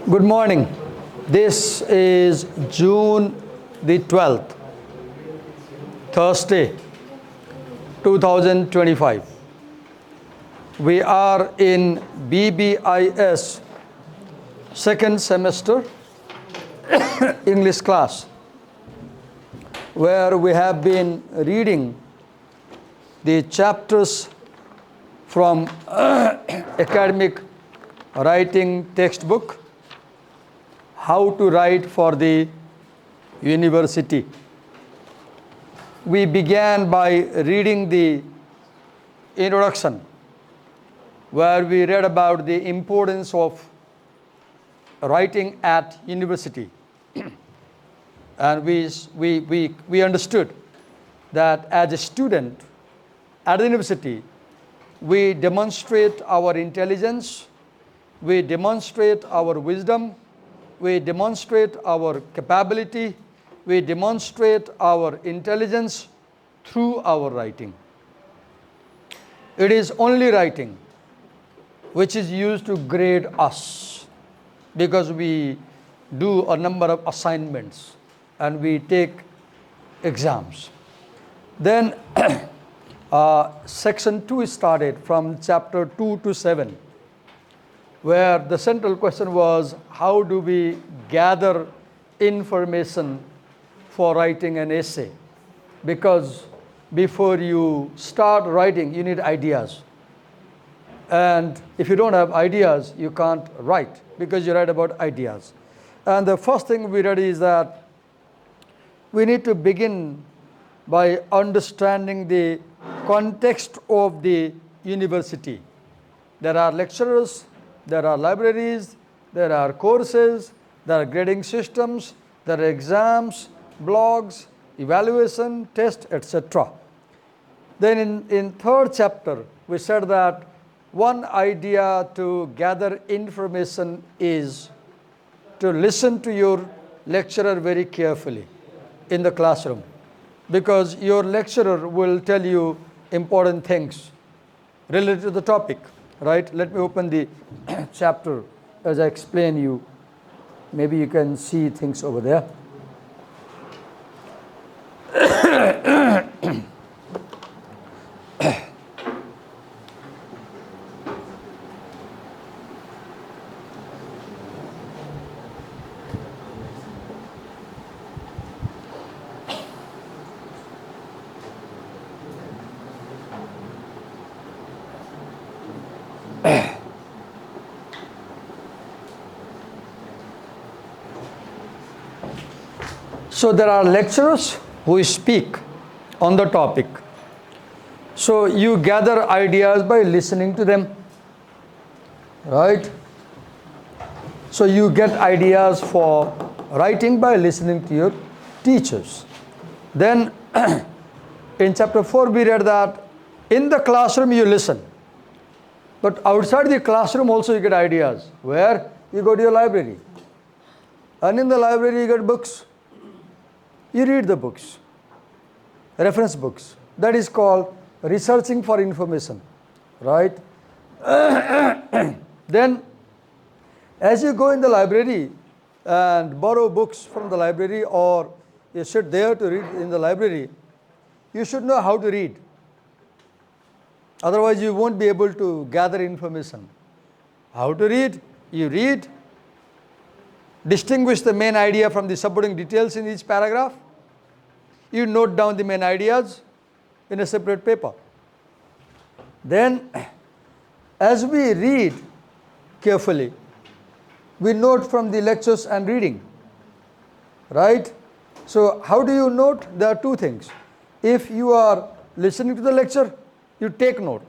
Good morning. This is June the 12th, Thursday, 2025. We are in BBIS second semester English class, where we have been reading the chapters from academic writing textbook, How to Write for the University. We began by reading the introduction, where we read about the importance of writing at university. And we understood that as a student at the university, we demonstrate our intelligence, we demonstrate our wisdom, we demonstrate our capability, we demonstrate our intelligence through our writing. It is only writing which is used to grade us, because we do a number of assignments and we take exams. Then section 2 started from chapter 2 to 7, where the central question was, how do we gather information for writing an essay? Because before you start writing, you need ideas. And if you don't have ideas, you can't write, because you write about ideas. And the first thing we read is that we need to begin by understanding the context of the university. There are lecturers, there are libraries, there are courses, there are grading systems, there are exams, blogs, evaluation, tests, etc. Then in third chapter, we said that one idea to gather information is to listen to your lecturer very carefully in the classroom, because your lecturer will tell you important things related to the topic. Right? Let me open the chapter as I explain you. Maybe you can see things over there. So there are lecturers who speak on the topic. So you gather ideas by listening to them, right? So you get ideas for writing by listening to your teachers. Then in chapter 4 we read that in the classroom you listen, but outside the classroom also you get ideas. Where? You go to your library, and in the library you get books. You read the books, reference books. That is called researching for information, right? Then, as you go in the library and borrow books from the library, or you sit there to read in the library, you should know how to read. Otherwise, you won't be able to gather information. How to read? You read, distinguish the main idea from the supporting details in each paragraph. You note down the main ideas in a separate paper. Then, as we read carefully, we note from the lectures and reading, right? So, how do you note? There are two things. If you are listening to the lecture, you take note.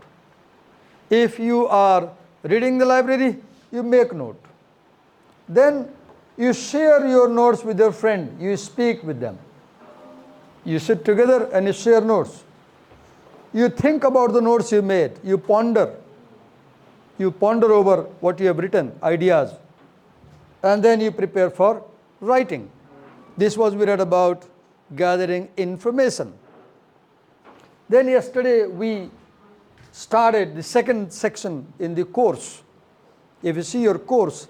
If you are reading the library, you make note. Then, you share your notes with your friend. You speak with them. You sit together and you share notes. You think about the notes you made. You ponder. You ponder over what you have written, ideas. And then you prepare for writing. This was we read about gathering information. Then yesterday we started the second section in the course. If you see your course,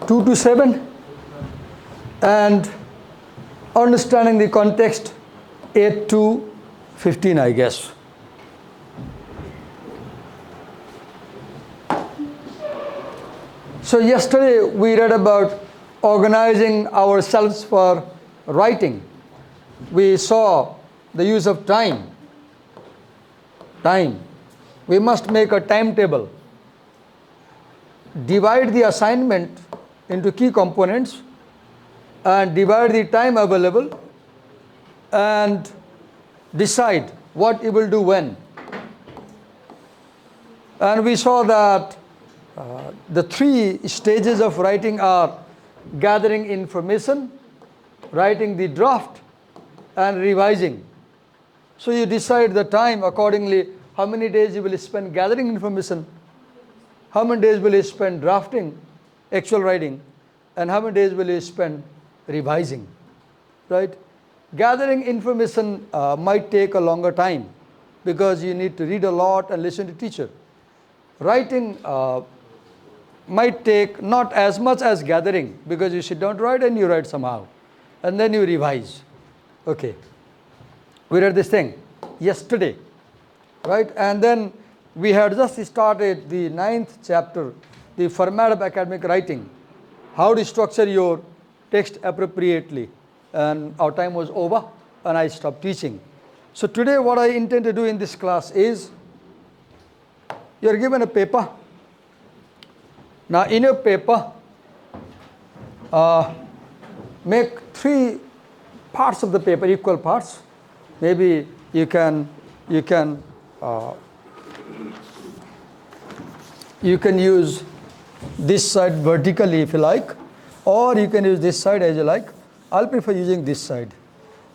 2 to 7, and understanding the context 8 to 15, I guess. So yesterday we read about organizing ourselves for writing. We saw the use of time. Time. We must make a timetable. Divide the assignment into key components and divide the time available and decide what you will do when. And we saw that the 3 stages of writing are gathering information, writing the draft, and revising. So you decide the time accordingly, how many days you will spend gathering information, how many days will you spend drafting, actual writing, and how many days will you spend revising, right? Gathering information might take a longer time because you need to read a lot and listen to teacher. Writing might take not as much as gathering because you sit down to write and you write somehow and then you revise. Okay, we read this thing yesterday, right? And then we had just started the 9th chapter, the format of academic writing, how to structure your text appropriately, and our time was over and I stopped teaching. So today what I intend to do in this class is, you are given a paper. Now in your paper, make 3 parts of the paper, equal parts. Maybe you can use this side vertically if you like, or you can use this side as you like. I'll prefer using this side.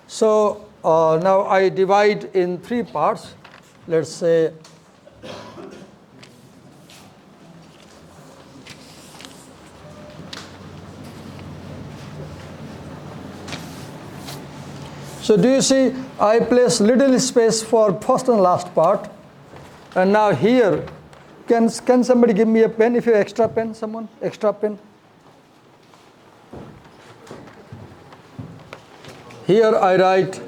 So now I divide in 3 parts. Let's say so do you see I place little space for first and last part, and now here can somebody give me a pen? If you have extra pen, someone extra pen. Here I write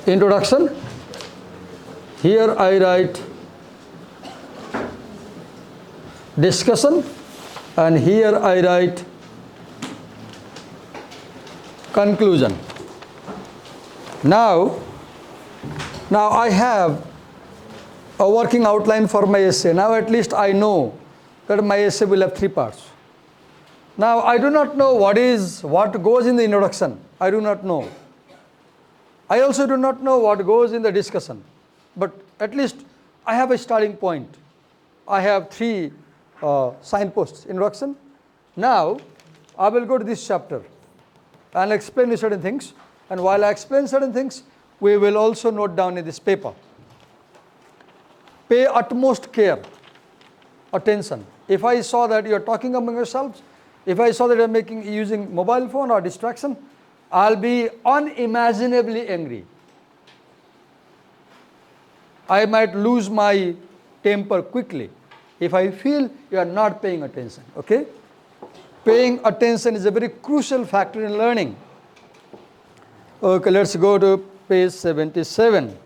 introduction. Here I write discussion, and here I write conclusion. Now I have a working outline for my essay. Now at least I know that my essay will have 3 parts. Now I do not know what goes in the introduction. I do not know. I also do not know what goes in the discussion. But at least I have a starting point. I have 3 signposts. Introduction. Now I will go to this chapter and explain certain things. And while I explain certain things, we will also note down in this paper. Pay utmost care, attention. If I saw that you are talking among yourselves, if I saw that you are using mobile phone or distraction, I'll be unimaginably angry. I might lose my temper quickly if I feel you are not paying attention. Okay? Paying attention is a very crucial factor in learning. Okay, let's go to page 77.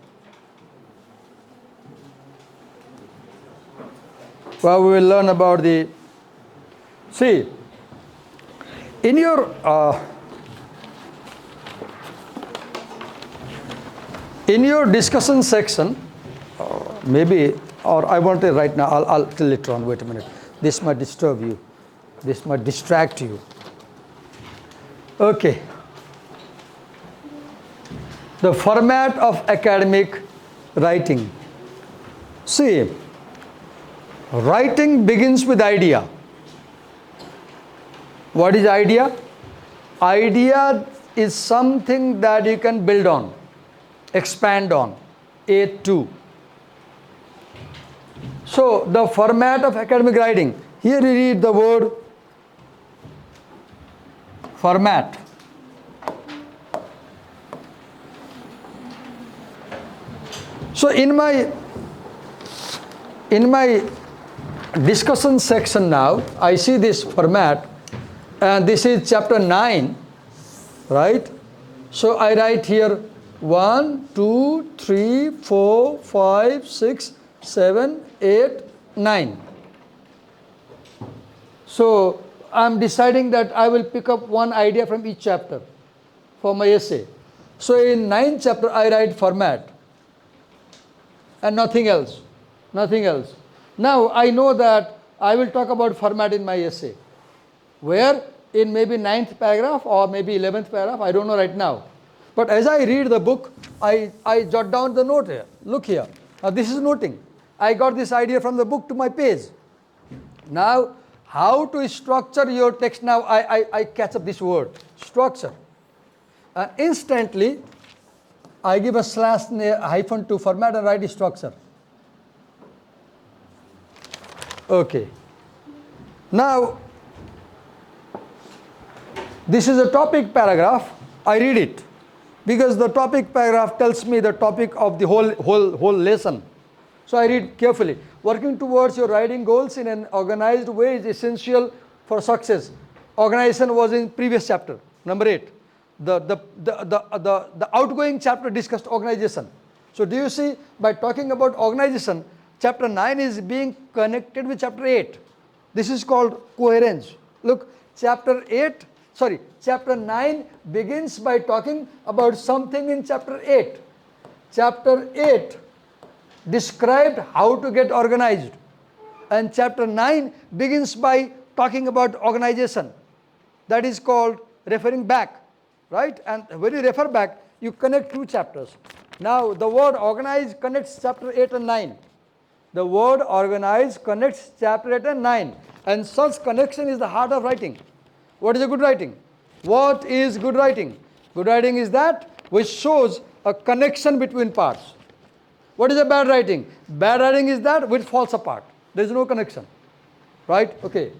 Where we will learn about the, see, in your discussion section, maybe, or I want to right now, I'll tell later on, wait a minute. This might disturb you. This might distract you. Okay. The format of academic writing. See, writing begins with idea. What is idea? Idea is something that you can build on, expand on. A2. So the format of academic writing. Here you read the word format. So in my discussion section now, I see this format, and this is chapter 9, right? So I write here 1, 2, 3, 4, 5, 6, 7, 8, 9. So I'm deciding that I will pick up one idea from each chapter for my essay. So in 9th chapter, I write format and nothing else. Nothing else. Now I know that I will talk about format in my essay. Where? In maybe 9th paragraph or maybe 11th paragraph, I don't know right now. But as I read the book, I jot down the note here. Look here. Now this is noting. I got this idea from the book to my page. Now, how to structure your text? Now I catch up this word, structure. Instantly, I give a slash hyphen to format and write structure. Okay. Now, this is a topic paragraph. I read it because the topic paragraph tells me the topic of the whole lesson. So I read carefully. Working towards your writing goals in an organized way is essential for success. Organization was in previous chapter, number 8. The outgoing chapter discussed organization. So do you see, by talking about organization, chapter 9 is being connected with chapter 8. This is called coherence. Look, chapter 9 begins by talking about something in chapter 8. Chapter 8 described how to get organized. And chapter 9 begins by talking about organization. That is called referring back, right? And when you refer back, you connect 2 chapters. Now, the word organize connects chapter 8 and 9. The word organize connects chapter 8 and 9. And such connection is the heart of writing. What is a good writing? What is good writing? Good writing is that which shows a connection between parts. What is a bad writing? Bad writing is that which falls apart. There is no connection. Right? Okay.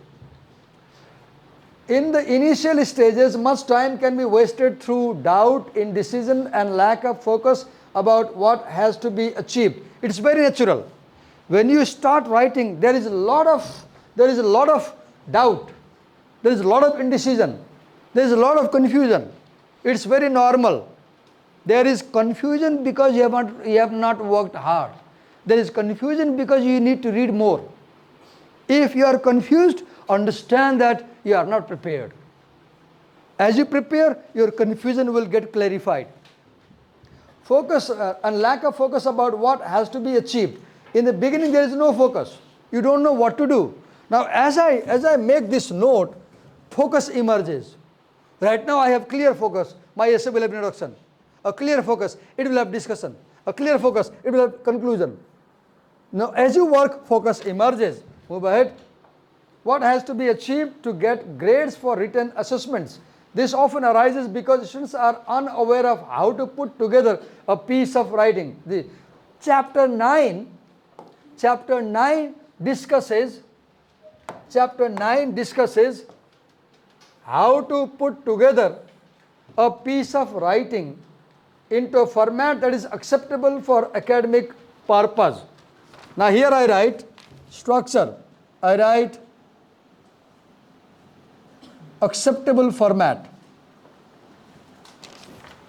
In the initial stages, much time can be wasted through doubt, indecision, and lack of focus about what has to be achieved. It's very natural. When you start writing, there is a lot of doubt. There is a lot of indecision. There is a lot of confusion. It's very normal. There is confusion because you have not worked hard. There is confusion because you need to read more. If you are confused, understand that you are not prepared. As you prepare, your confusion will get clarified. Focus and lack of focus about what has to be achieved. In the beginning, there is no focus. You don't know what to do. Now, as I make this note, focus emerges. Right now, I have clear focus. My essay will have introduction. A clear focus, it will have discussion. A clear focus, it will have conclusion. Now, as you work, focus emerges. Move ahead. What has to be achieved to get grades for written assessments? This often arises because students are unaware of how to put together a piece of writing. Chapter 9 discusses how to put together a piece of writing into a format that is acceptable for academic purpose. Now here I write structure. I write acceptable format.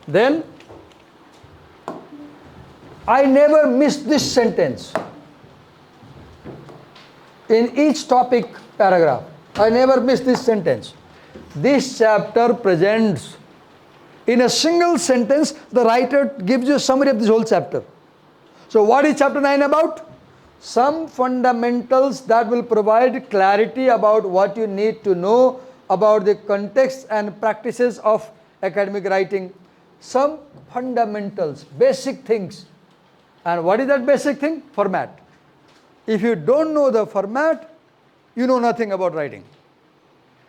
Then I never miss this sentence. In each topic paragraph, I never miss this sentence. This chapter presents, in a single sentence, the writer gives you a summary of this whole chapter. So what is chapter 9 about? Some fundamentals that will provide clarity about what you need to know about the context and practices of academic writing. Some fundamentals, basic things. And what is that basic thing? Format. If you don't know the format, you know nothing about writing.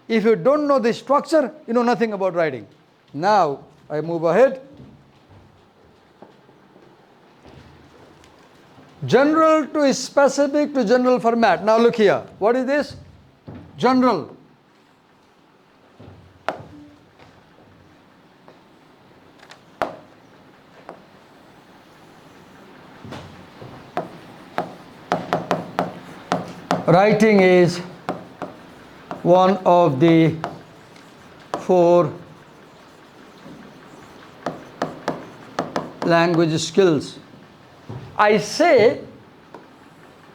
If you don't know the structure, you know nothing about writing. Now, I move ahead. General to specific to general format. Now look here. What is this? General. Writing is one of the 4 language skills. I say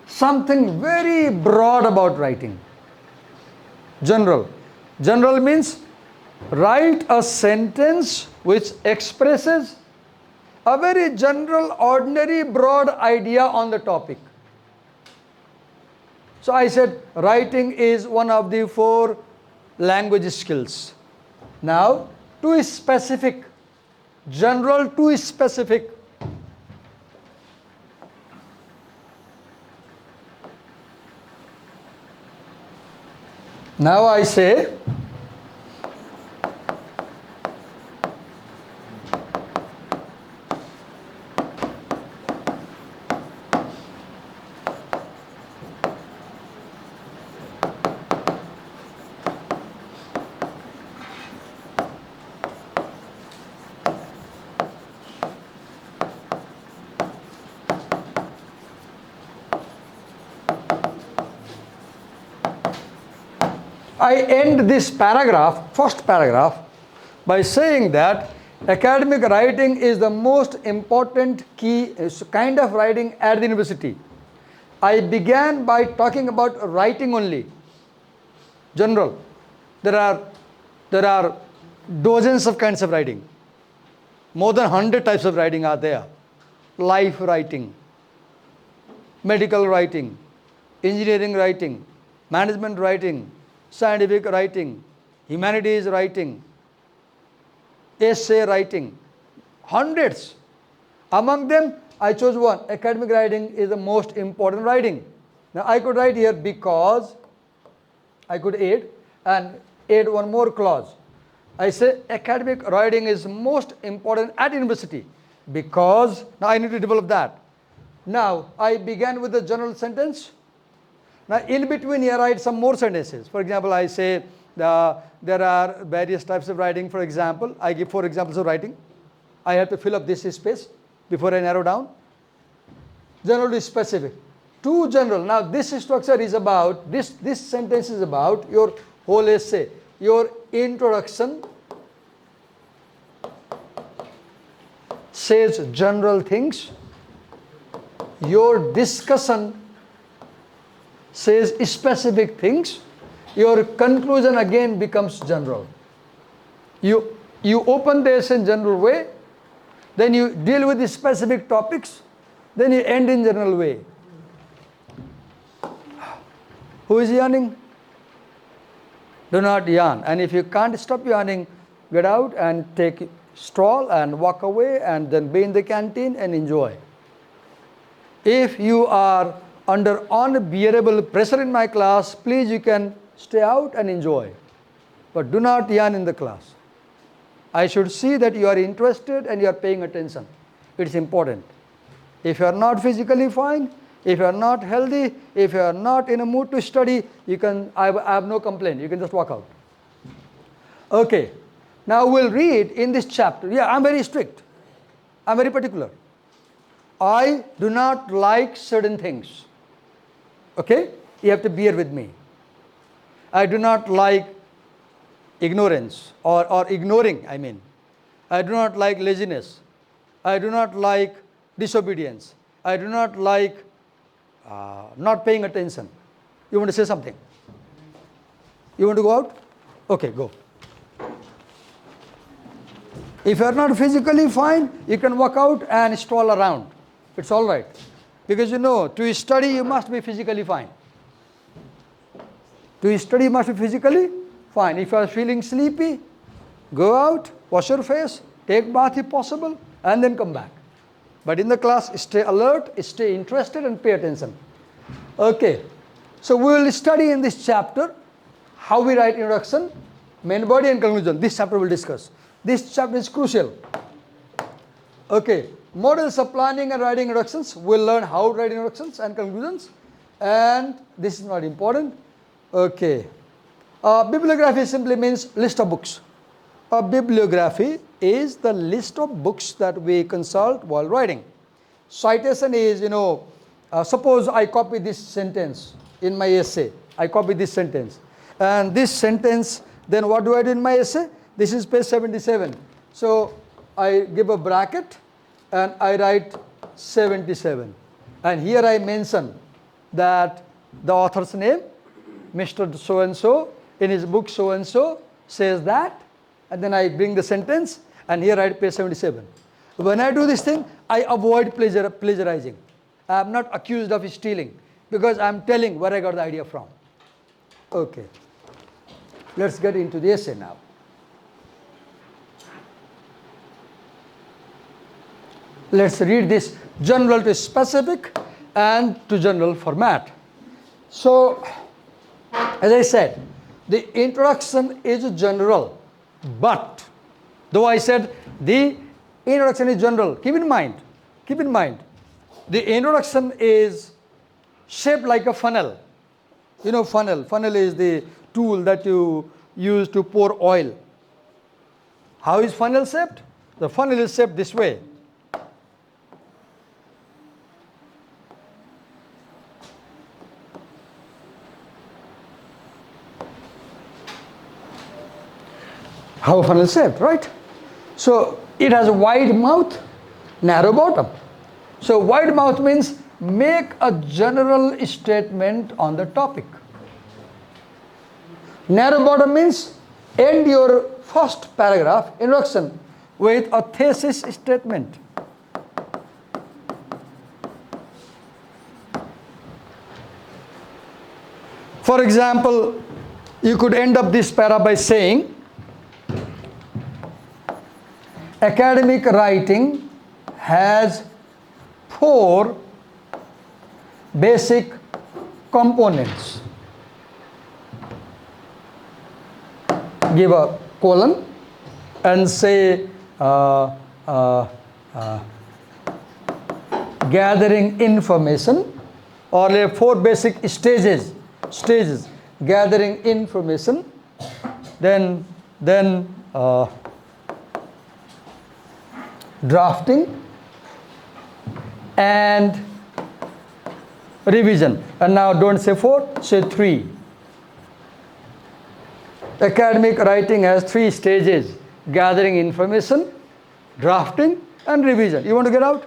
something very broad about writing. General. General means write a sentence which expresses a very general, ordinary, broad idea on the topic. So I said writing is one of the 4 language skills. Now, to specific, general to specific. Now I say I end this paragraph, first paragraph, by saying that academic writing is the most important key kind of writing at the university. I began by talking about writing only, general. There are dozens of kinds of writing. More than 100 types of writing are there. Life writing, medical writing, engineering writing, management writing, scientific writing, humanities writing, essay writing, hundreds. Among them, I chose one. Academic writing is the most important writing. Now, I could write here because I could add one more clause. I say academic writing is most important at university because, now I need to develop that. Now, I began with the general sentence. Now, in between here, I write some more sentences. For example, I say there are various types of writing. For example, I give 4 examples of writing. I have to fill up this space before I narrow down. General to specific. To general. Now, this structure is about, this sentence is about your whole essay. Your introduction says general things. Your discussion says specific things. Your conclusion again becomes general. You open this in general way, then you deal with the specific topics, then you end in general way. Who is yawning? Do not yawn. And if you can't stop yawning, get out and take a stroll and walk away and then be in the canteen and enjoy. If you are under unbearable pressure in my class, please you can stay out and enjoy. But do not yawn in the class. I should see that you are interested and you are paying attention. It's important. If you are not physically fine, if you are not healthy, if you are not in a mood to study, I have no complaint. You can just walk out. Okay. Now we'll read in this chapter. Yeah, I'm very strict. I'm very particular. I do not like certain things. Okay? You have to bear with me. I do not like ignorance or ignoring, I mean. I do not like laziness. I do not like disobedience. I do not like not paying attention. You want to say something? You want to go out? Okay, go. If you are not physically fine, you can walk out and stroll around. It's all right. Because you know, to study you must be physically fine. To study you must be physically fine. If you are feeling sleepy, go out, wash your face, take bath if possible, and then come back. But in the class, stay alert, stay interested, and pay attention. Okay. So we will study in this chapter how we write introduction, main body, and conclusion. This chapter we will discuss. This chapter is crucial. Okay. Models of planning and writing introductions. We'll learn how to write introductions and conclusions. And this is not important. Okay. Bibliography simply means list of books. A bibliography is the list of books that we consult while writing. Citation is, suppose I copy this sentence in my essay. I copy this sentence. And this sentence, then what do I do in my essay? This is page 77. So I give a bracket and I write 77. And here I mention that the author's name, Mr. So-and-so, in his book so-and-so says that, and then I bring the sentence, and here I write page 77. When I do this thing, I avoid plagiarizing. I am not accused of stealing, because I am telling where I got the idea from. Okay. Let's get into the essay now. Let's read this general to specific and to general format. So, as I said, the introduction is general, but though I said the introduction is general, keep in mind, the introduction is shaped like a funnel. You know funnel. Funnel is the tool that you use to pour oil. How is funnel shaped? The funnel is shaped this way. How a funnel is shaped, right? So it has a wide mouth, narrow bottom. So wide mouth means make a general statement on the topic. Narrow bottom means end your first paragraph, introduction, with a thesis statement. For example, you could end up this para by saying, academic writing has 4 basic components. Give a colon and say gathering information, or 4 basic stages, gathering information, then drafting and revision. And now don't say 4, say 3. Academic writing has 3 stages: gathering information, drafting and revision. You want to get out?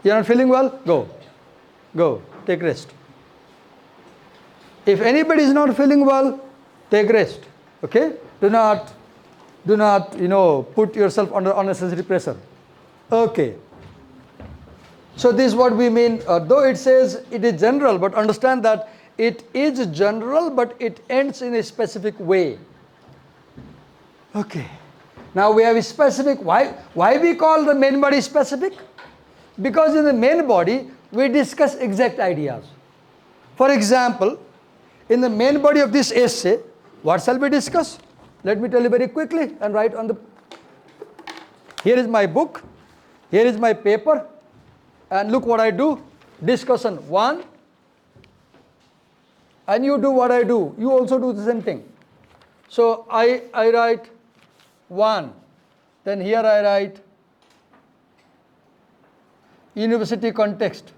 You are not feeling well? Go, take rest. If anybody is not feeling well, take rest. Okay? Do not put yourself under unnecessary pressure. Okay. So this is what we mean, though it says it is general, but understand that it is general, but it ends in a specific way. Okay. Now we have a specific. Why we call the main body specific? Because in the main body, we discuss exact ideas. For example, in the main body of this essay, what shall we discuss? Let me tell you very quickly and write on the. Here is my book, here is my paper, and look what I do. Discussion 1, and you do what I do. You also do the same thing. So I write 1, then here I write university context.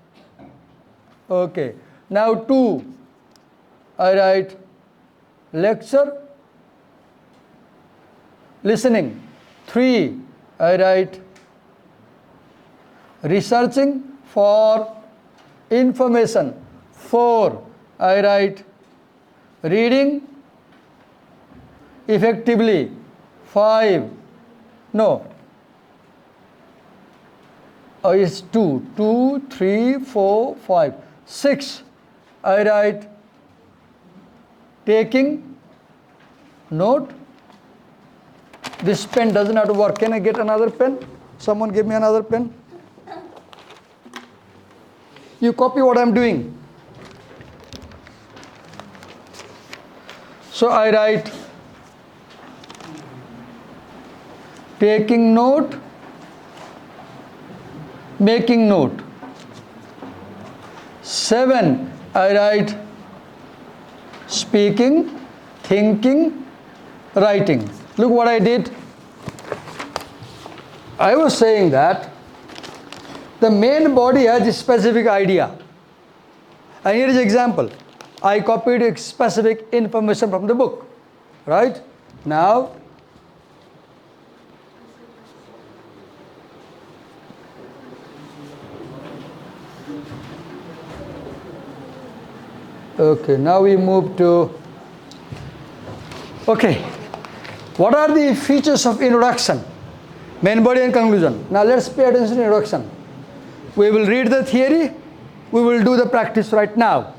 Okay. Now 2, I write lecture, listening. 3, I write researching for information. 4, I write reading effectively. 5, no, it's 2, 2, 3, 4, 5. 6, I write taking note. This pen does not work. Can I get another pen? Someone give me another pen. You copy what I'm doing. So I write taking note, making note. 7, I write speaking, thinking, writing. Look what I did. I was saying that the main body has a specific idea, And here is an example. I copied specific information from the book, right? Now, okay, now we move to, okay, what are the features of introduction? Main body and conclusion. Now let's pay attention to introduction. We will read the theory, we will do the practice right now.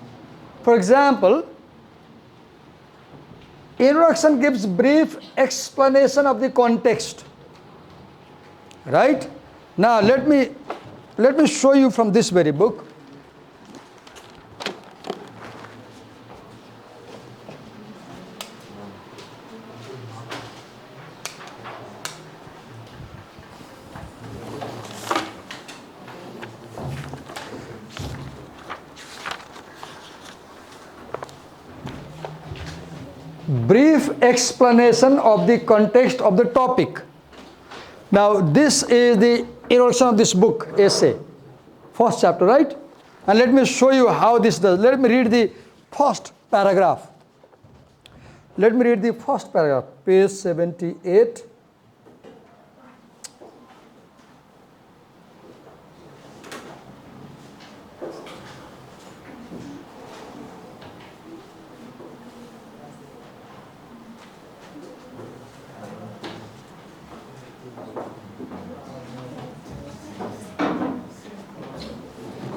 For example, introduction gives brief explanation of the context, right? Now let me show you from this very book. Brief explanation of the context of the topic. Now this is the introduction of this book, essay, first chapter, right? And let me show you how this does. Let me read the first paragraph. Let me read the first paragraph, page 78.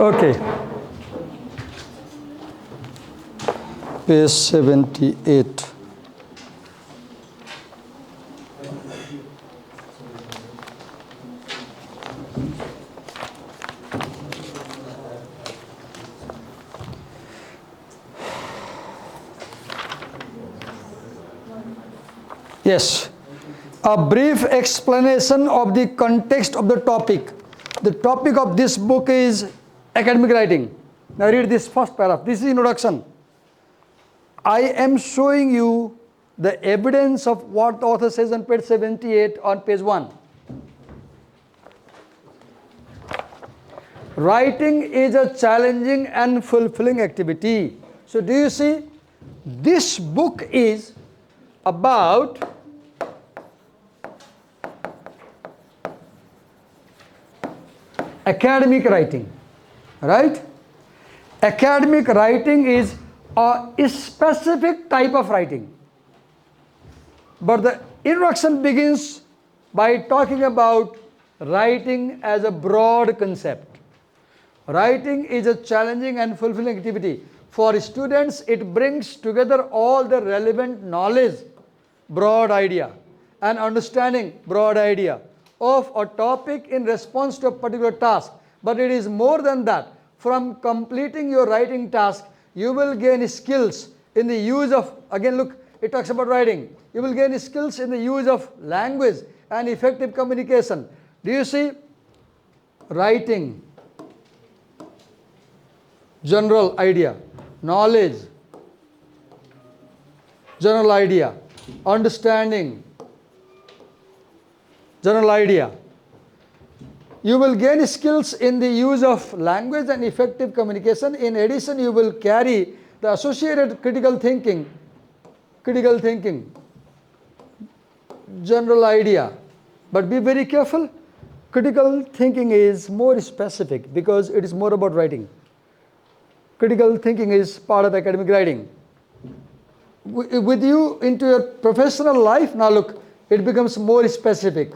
Okay, page 78. Yes, a brief explanation of the context of the topic. The topic of this book is academic writing. Now read this first paragraph. This is introduction. I am showing you the evidence of what the author says on page 78 on page 1. Writing is a challenging and fulfilling activity. So do you see? This book is about academic writing. Right? Academic writing is a specific type of writing. But the introduction begins by talking about writing as a broad concept. Writing is a challenging and fulfilling activity. For students, it brings together all the relevant knowledge, broad idea, and understanding, broad idea, of a topic in response to a particular task. But it is more than that. From completing your writing task, you will gain skills in the use of, again look, it talks about writing. You will gain skills in the use of language and effective communication. Do you see? Writing, general idea, knowledge, general idea, understanding, general idea. You will gain skills in the use of language and effective communication. In addition, you will carry the associated critical thinking, general idea. But be very careful. Critical thinking is more specific because it is more about writing. Critical thinking is part of academic writing. With you into your professional life, now look, it becomes more specific.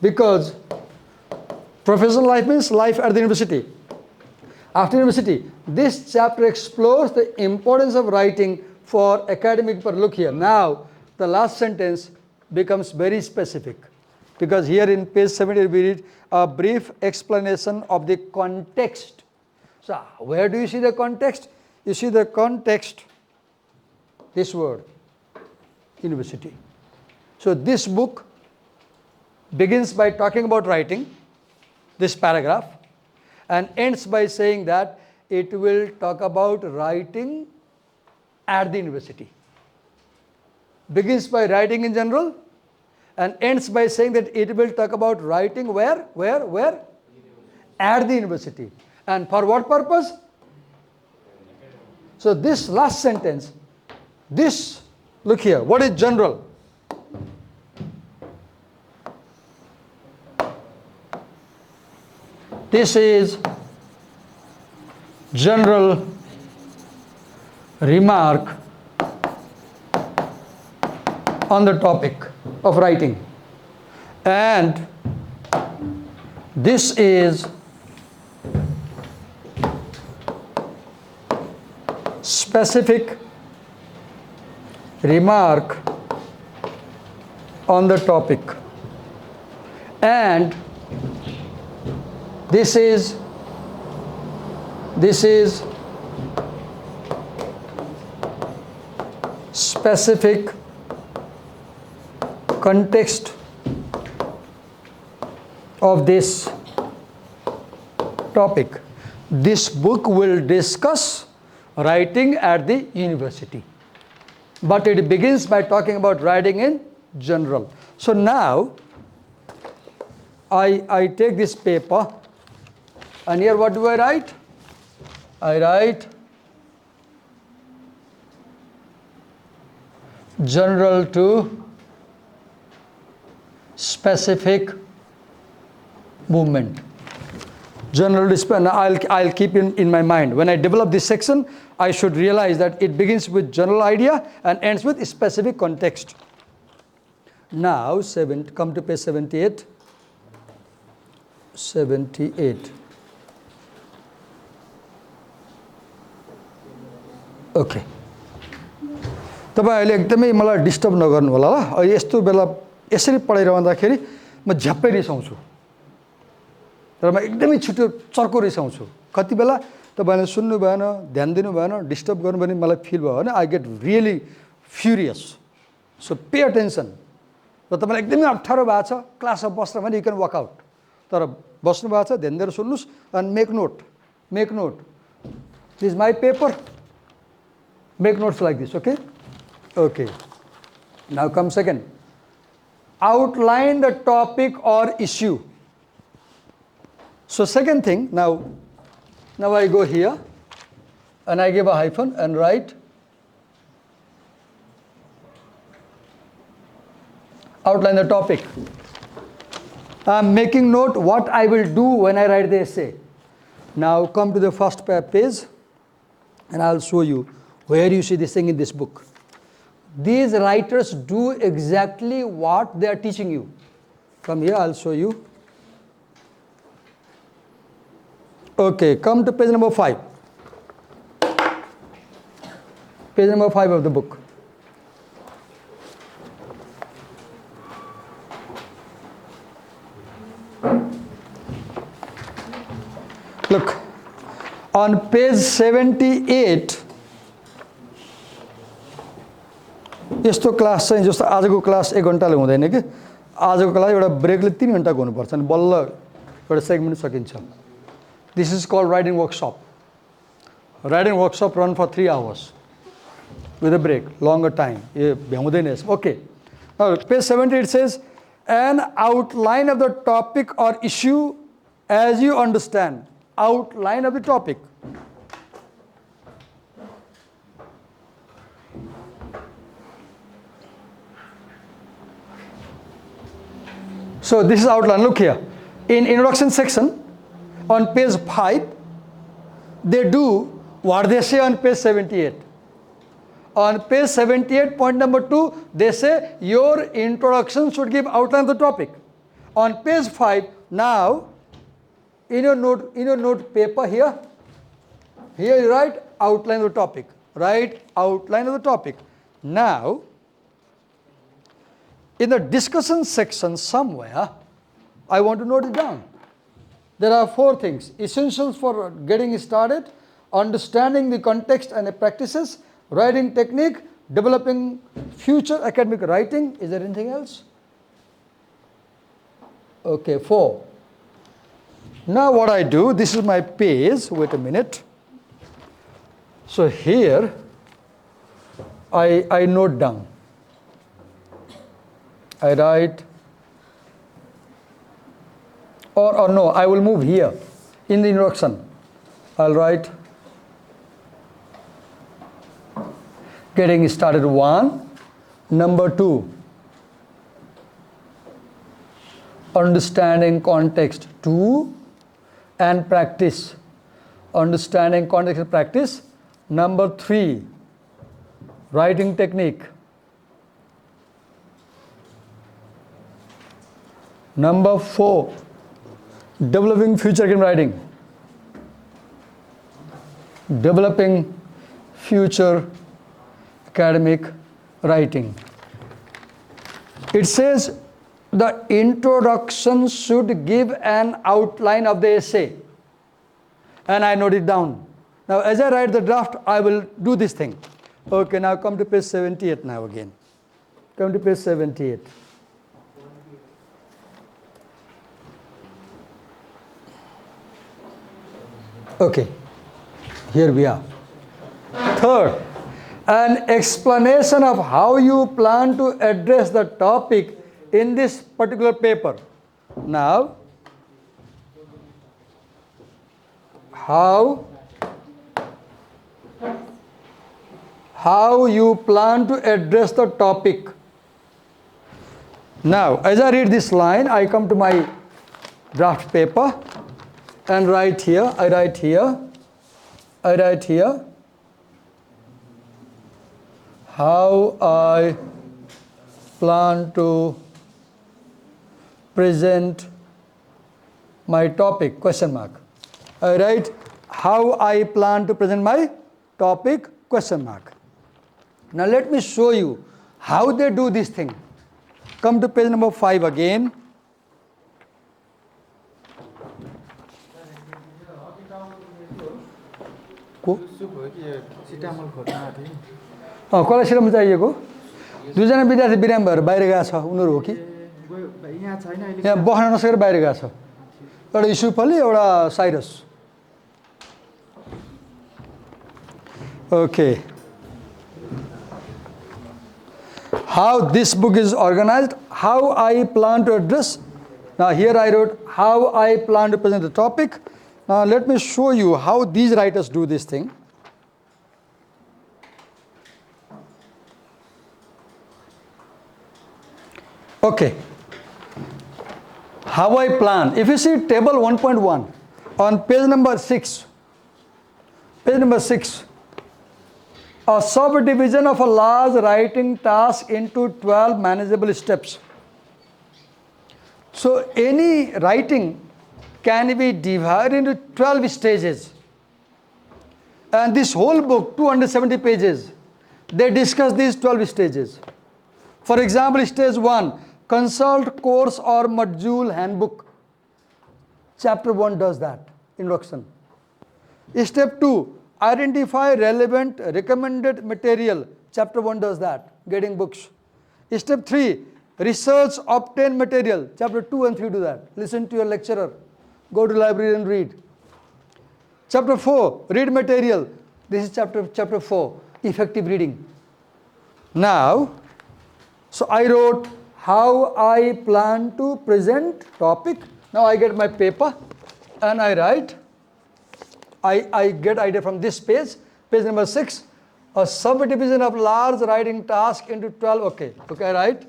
Because professional life means life at the university. After university, this chapter explores the importance of writing for academic purpose. Look here, now the last sentence becomes very specific. Because here in page 70 we read a brief explanation of the context. So where do you see the context? You see the context, this word, university. So this book begins by talking about writing, this paragraph, and ends by saying that it will talk about writing at the university. Begins by writing in general and ends by saying that it will talk about writing where? At the university. And for what purpose? So this last sentence, this, look here, what is general? This is general remark on the topic of writing. And this is specific remark on the topic. And this is specific context of this topic. This book will discuss writing at the university, but it begins by talking about writing in general. So now I take this paper, and here what do I write? I write general to specific movement. General discipline, I'll keep in my mind. When I develop this section, I should realize that it begins with general idea and ends with specific context. Now, come to page 78. 78. Okay. तपाईहरुले एकदमै मलाई disturb नगर्नु होला ल। अहिले यस्तो बेला यसरी पढाइरहँदाखेरि म झ्याप्पै रिसाउँछु। तर म एकदमै छिटो चर्को रिसाउँछु। कति बेला तपाईले सुन्नु भएन, ध्यान दिनु भएन, डिस्टर्ब गर्नु भने मलाई फिल भयो भने I get really furious. So pay attention. र तपाईलाई एकदमै अप्ठ्यारो भएको छ क्लासमा बस्न भने यु क्यान वक आउट। तर बस्नु भएको छ ध्यान दिएर सुन्नुस् and make note. This my paper. Make notes like this, okay? Okay. Now come second. Outline the topic or issue. So second thing, now I go here and I give a hyphen and write outline the topic. I'm making note what I will do when I write the essay. Now come to the first page and I'll show you where you see this thing in this book. These writers do exactly what they are teaching you. Come here, I'll show you. Okay, come to page number 5. Page number 5 of the book. Look, on page 78, यस्तो class चाहिँ जस्तो आजको class 1 घण्टाले हुँदैन कि आजको class एउटा ब्रेकले 3 घण्टाको हुनुपर्छ अनि बल्ल एउटा सेगमेन्ट सकिन्छ. This is called writing workshop. Writing workshop run for 3 hours with a break longer time. यो भ्याउँदैन यसमा. Okay, page 78 says an outline of the topic or issue as you understand. Outline of the topic. So this is outline. Look here. In introduction section on page 5, they do what they say on page 78. On page 78, point number 2, they say your introduction should give outline of the topic. On page 5, now in your note paper here you write outline of the topic. Write outline of the topic. Now, in the discussion section somewhere, I want to note it down. There are 4 things. Essentials for getting started, understanding the context and the practices, writing technique, developing future academic writing. Is there anything else? Okay, 4. Now what I do, this is my page, wait a minute. So here, I note down. I write, or no, I will move here in the introduction. I'll write getting started 1. Number 2, understanding context 2, and practice. Understanding context and practice. Number 3, writing technique. Number 4, developing future academic writing. Developing future academic writing. It says the introduction should give an outline of the essay. And I note it down. Now as I write the draft, I will do this thing. Okay, now come to page 78 now again. Come to page 78. Okay, here we are. Third, an explanation of how you plan to address the topic in this particular paper. Now, how you plan to address the topic. Now, as I read this line, I come to my draft paper and write here, I write here, how I plan to present my topic, question mark. I write how I plan to present my topic, question mark. Now let me show you how they do this thing. Come to page number 5 again. कसलाई सिराउनु चाहिएको? दुईजना विद्यार्थी बिराम भएर बाहिर गएको छ, उनीहरू हो कि यहाँ बस्न नसकेर बाहिर गएको छ, एउटा युसुफ अली, एउटा Cyrus. Okay. How this book is organized, how I plan to address. Now here I wrote how I plan to present the topic. Now let me show you how these writers do this thing. Okay. How I plan. If you see table 1.1 on page number 6, a subdivision of a large writing task into 12 manageable steps. So any writing can be divided into 12 stages. And this whole book, 270 pages, they discuss these 12 stages. For example, stage 1, consult course or module handbook. Chapter 1 does that, introduction. Step 2, identify relevant recommended material. Chapter 1 does that, getting books. Step 3, research obtain material. Chapter 2 and 3 do that. Listen to your lecturer. Go to library and read. Chapter 4, read material. This is chapter 4, effective reading. Now, so I wrote how I plan to present topic. Now I get my paper and I write. I get idea from this page number 6, a subdivision of large writing task into 12. Okay, I write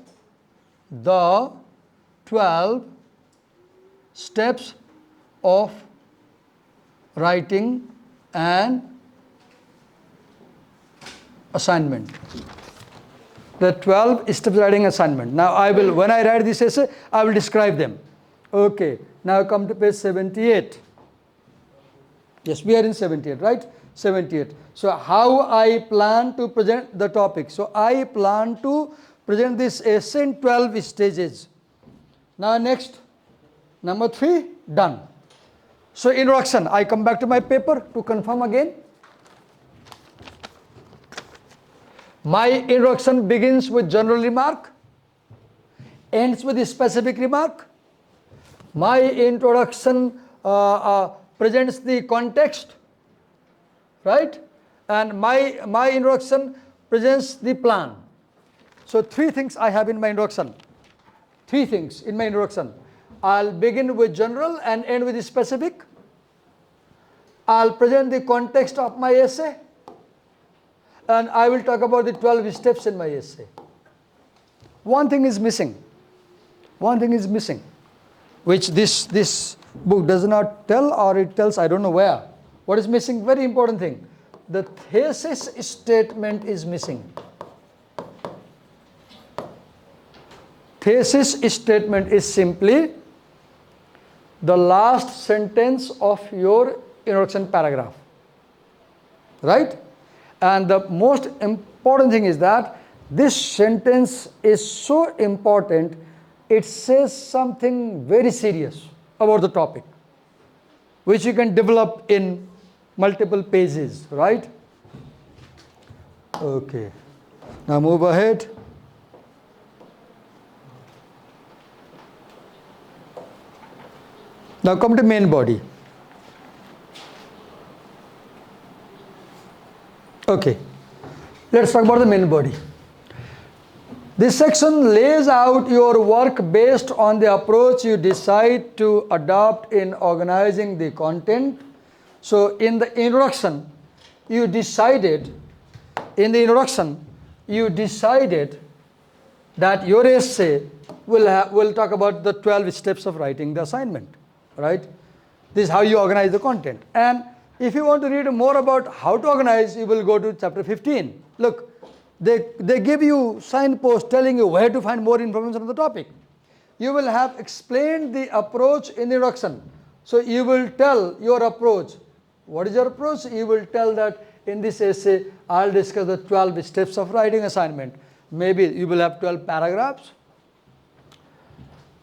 the 12 steps of writing an assignment. The 12 steps of writing assignment. Now I will, when I write this essay, I will describe them. Okay, now come to page 78. Yes, we are in 78, right? 78. So how I plan to present the topic. So I plan to present this essay in 12 stages. Now next, number 3, done. So introduction, I come back to my paper to confirm again. My introduction begins with general remark, ends with a specific remark. My introduction presents the context, right? And my introduction presents the plan. So 3 things I have in my introduction. 3 things in my introduction. I'll begin with general and end with the specific. I'll present the context of my essay, and I will talk about the 12 steps in my essay. One thing is missing. One thing is missing, which this book does not tell, or it tells, I don't know where. What is missing? Very important thing. The thesis statement is missing. Thesis statement is simply the last sentence of your introduction paragraph, right? And the most important thing is that this sentence is so important, it says something very serious about the topic, which you can develop in multiple pages, right? Okay, now move ahead. Now come to main body. Okay, let's talk about the main body. This section lays out your work based on the approach you decide to adopt in organizing the content. So in the introduction, you decided that your essay will talk about the 12 steps of writing the assignment, right? This is how you organize the content. And if you want to read more about how to organize, you will go to chapter 15. Look, they give you signposts telling you where to find more information on the topic. You will have explained the approach in the introduction. So you will tell your approach. What is your approach? You will tell that in this essay, I'll discuss the 12 steps of writing assignment. Maybe you will have 12 paragraphs.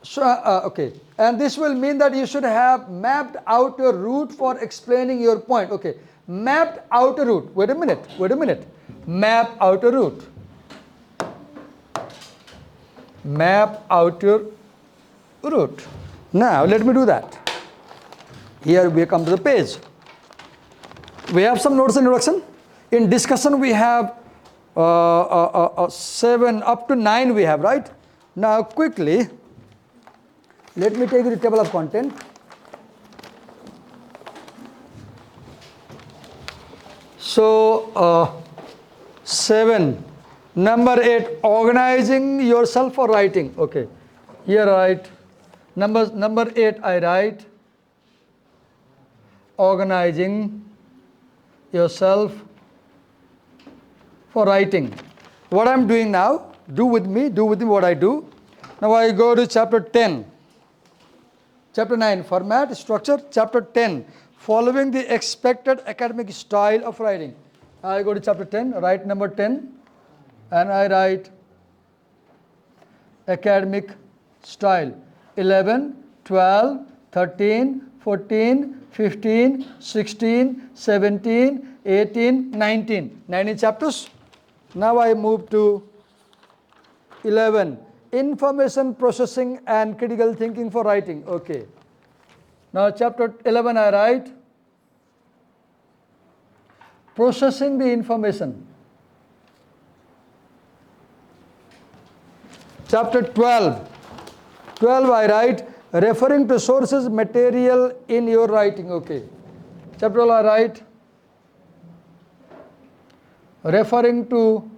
So, okay. And this will mean that you should have mapped out your route for explaining your point. Okay. Mapped out a route. Wait a minute. Map out a route. Map out your route. Now, let me do that. Here we come to the page. We have some notes in introduction. In discussion, we have 7 up to 9 we have, right? Now, quickly, let me take the table of content. So, 7, number 8, organizing yourself for writing. Okay, here I write, number 8 I write, organizing yourself for writing. What I'm doing now, do with me what I do. Now I go to chapter 10. Chapter 9, format, structure. Chapter 10, following the expected academic style of writing. I go to chapter 10, write number 10, and I write academic style. 11, 12, 13, 14, 15, 16, 17, 18, 19. 19 chapters. Now I move to 11. Information processing and critical thinking for writing. Okay. Now chapter 11 I write processing the information. Chapter 12. 12 I write referring to sources material in your writing. Okay. Chapter 12 I write referring to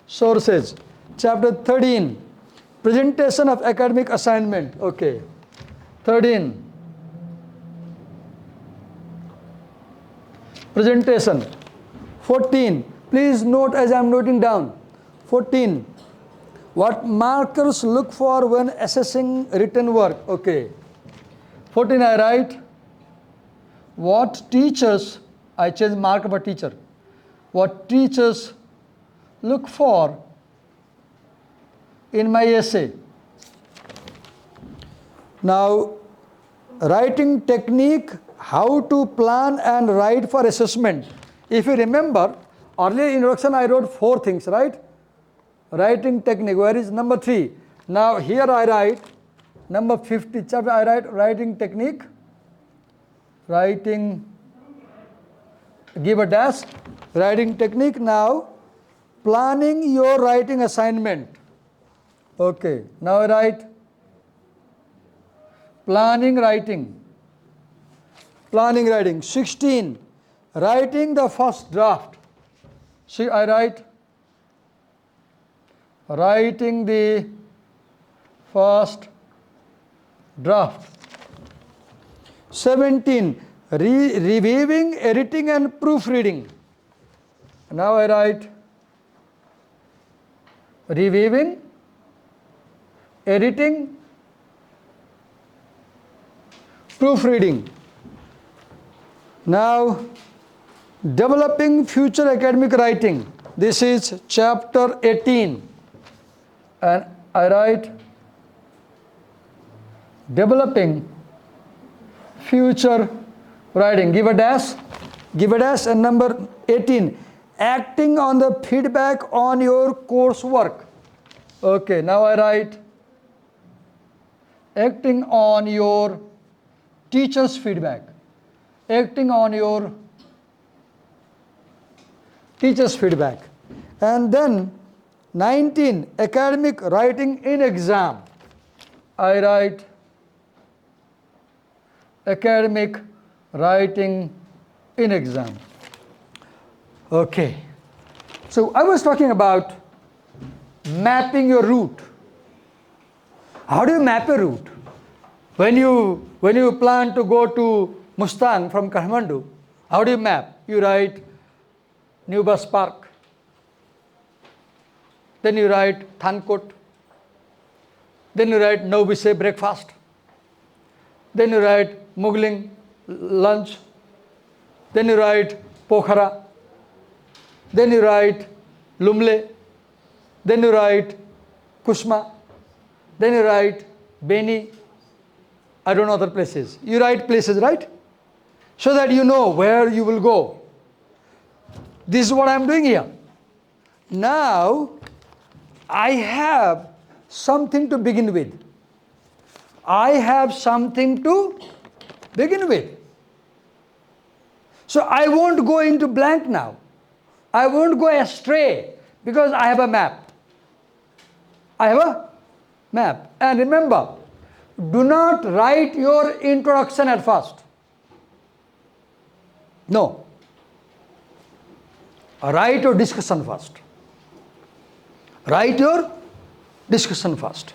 sources. Chapter 13, presentation of academic assignment. Okay. 13, presentation. 14, please note as I am noting down. 14, what markers look for when assessing written work. Okay. 14 I write what teachers, I change mark for teacher. What teachers look for in my essay. Now, writing technique, how to plan and write for assessment. If you remember, earlier introduction I wrote 4 things, right? Writing technique, where is number 3? Now here I write number 50 chapter, I write writing technique, writing, give a dash, writing technique. Now, planning your writing assignment. Okay, now I write planning writing. planning writing. 16, writing the first draft. See, I writing the first draft. 17, reviewing, editing and proofreading. Now I write reviewing, editing, proofreading. Now developing future academic writing. This is chapter 18 and I write developing future writing. Give a dash and number 18, acting on the feedback on your coursework. Okay, now I write acting on your teacher's feedback. Acting on your teacher's feedback. And then 19, academic writing in exam. I write academic writing in exam. Okay. So I was talking about mapping your route. How do you map a route? When you plan to go to Mustang from Kathmandu, how do you map? You write New Bus Park. Then you write Thankot. Then you write Naubise breakfast. Then you write Mughling lunch. Then you write Pokhara. Then you write Lumle. Then you write Kusma. Then you write Beni. I don't know other places. You write places, right? So that you know where you will go. This is what I am doing here. Now, I have something to begin with. I have something to begin with. So I won't go into blank now. I won't go astray because I have a map. I have a map. And remember, do not write your introduction at first. No. Write your discussion first. Write your discussion first.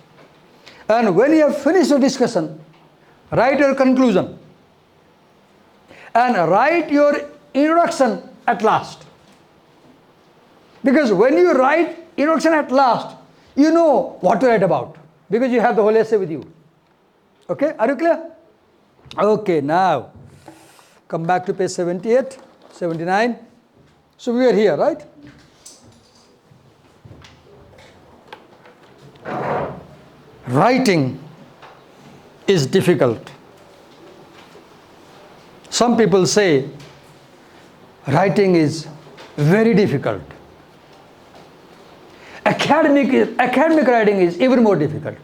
And when you have finished your discussion, write your conclusion. And write your introduction at last. Because when you write introduction at last, you know what to write about. Because you have the whole essay with you. Okay, are you clear? Okay, now come back to page 78, 79. So we are here, right? Writing is difficult. Some people say writing is very difficult. Academic writing is even more difficult.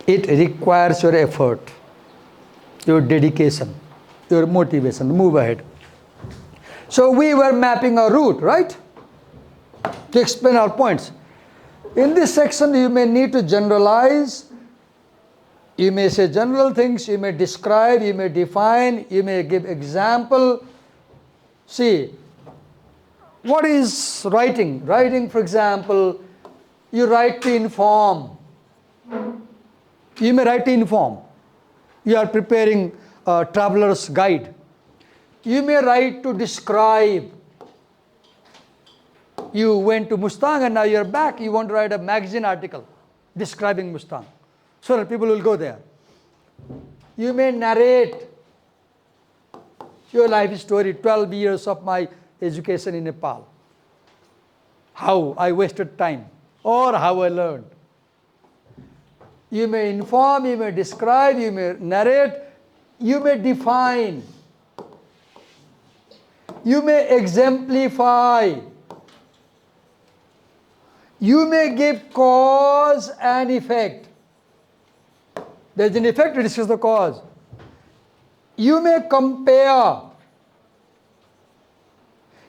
It requires your effort, your dedication, your motivation. Move ahead. So we were mapping our route, right? To explain our points. In this section, you may need to generalize. You may say general things, you may describe, you may define, you may give example. See, what is writing? Writing, for example, you write to inform. You may write to inform. You are preparing a traveler's guide. You may write to describe. You went to Mustang and now you're back. You want to write a magazine article describing Mustang. So that people will go there. You may narrate your life story, 12 years of my education in Nepal. How I wasted time or how I learned. You may inform, you may describe, you may narrate, you may define. You may exemplify. You may give cause and effect. There is an effect to discuss the cause. You may compare.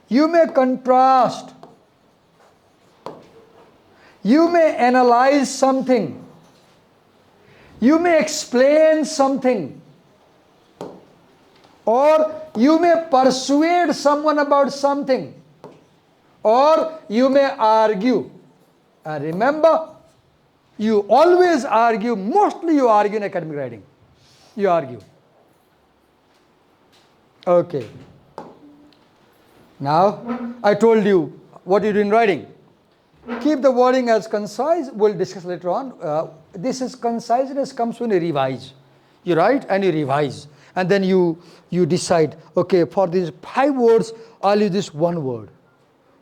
You may contrast. You may analyze something. You may explain something. or you may persuade someone about something, or you may argue. And remember, you always argue, mostly you argue in academic writing. You argue. Okay. Now, I told you what you do in writing. Keep the wording as concise. We'll discuss later on. This is conciseness comes when you revise. You write and you revise. And then you decide, okay, for these 5 words, I'll use this 1 word.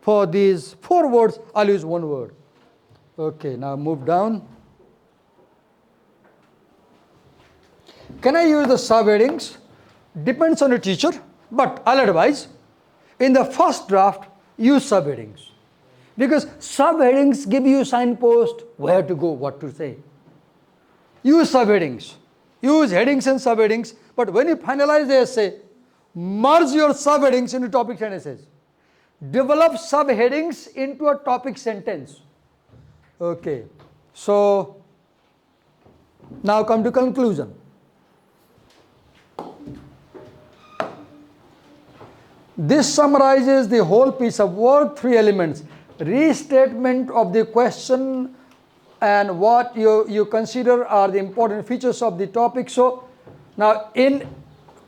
For these 4 words, I'll use 1 word. Okay, now move down. Can I use the subheadings? Depends on the teacher, but I'll advise, in the first draft, use subheadings. Because subheadings give you signpost where to go, what to say. Use subheadings. Use headings and subheadings, but when you finalize the essay, merge your subheadings into topics and essays. Develop subheadings into a topic sentence. Okay, so now come to conclusion. This summarizes the whole piece of work, 3 elements. Restatement of the question and what you consider are the important features of the topic. So now in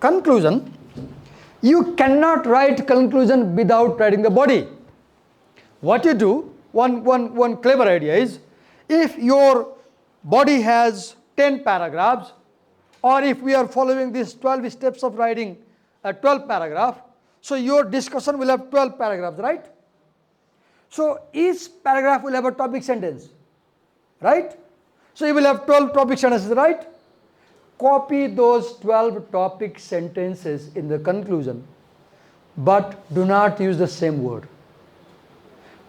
conclusion, you cannot write conclusion without writing the body. What you do, one clever idea is, if your body has 10 paragraphs, or if we are following these 12 steps of writing a 12 paragraph, so your discussion will have 12 paragraphs, right? So each paragraph will have a topic sentence, right? So you will have 12 topic sentences, right? Copy those 12 topic sentences in the conclusion, but do not use the same word.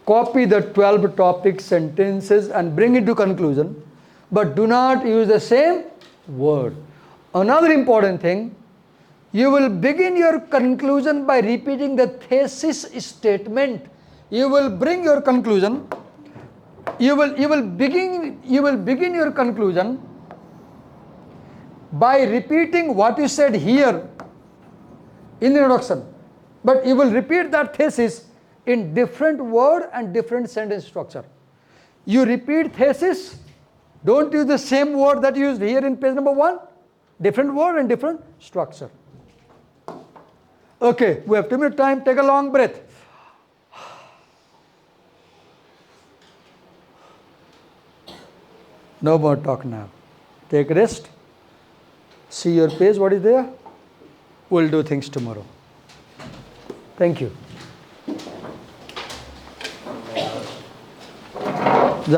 Copy the 12 topic sentences and bring it to conclusion, but do not use the same word. Another important thing, you will begin your conclusion by repeating the thesis statement. You will bring your conclusion. You will begin your conclusion by repeating what you said here in the introduction. But you will repeat that thesis in different word and different sentence structure. You repeat thesis, don't use the same word that you used here in page number 1. Different word and different structure. Okay, we have 2 minutes time. Take a long breath. No more talk now. Take rest. See your page, what is there? We'll do things tomorrow. Thank you.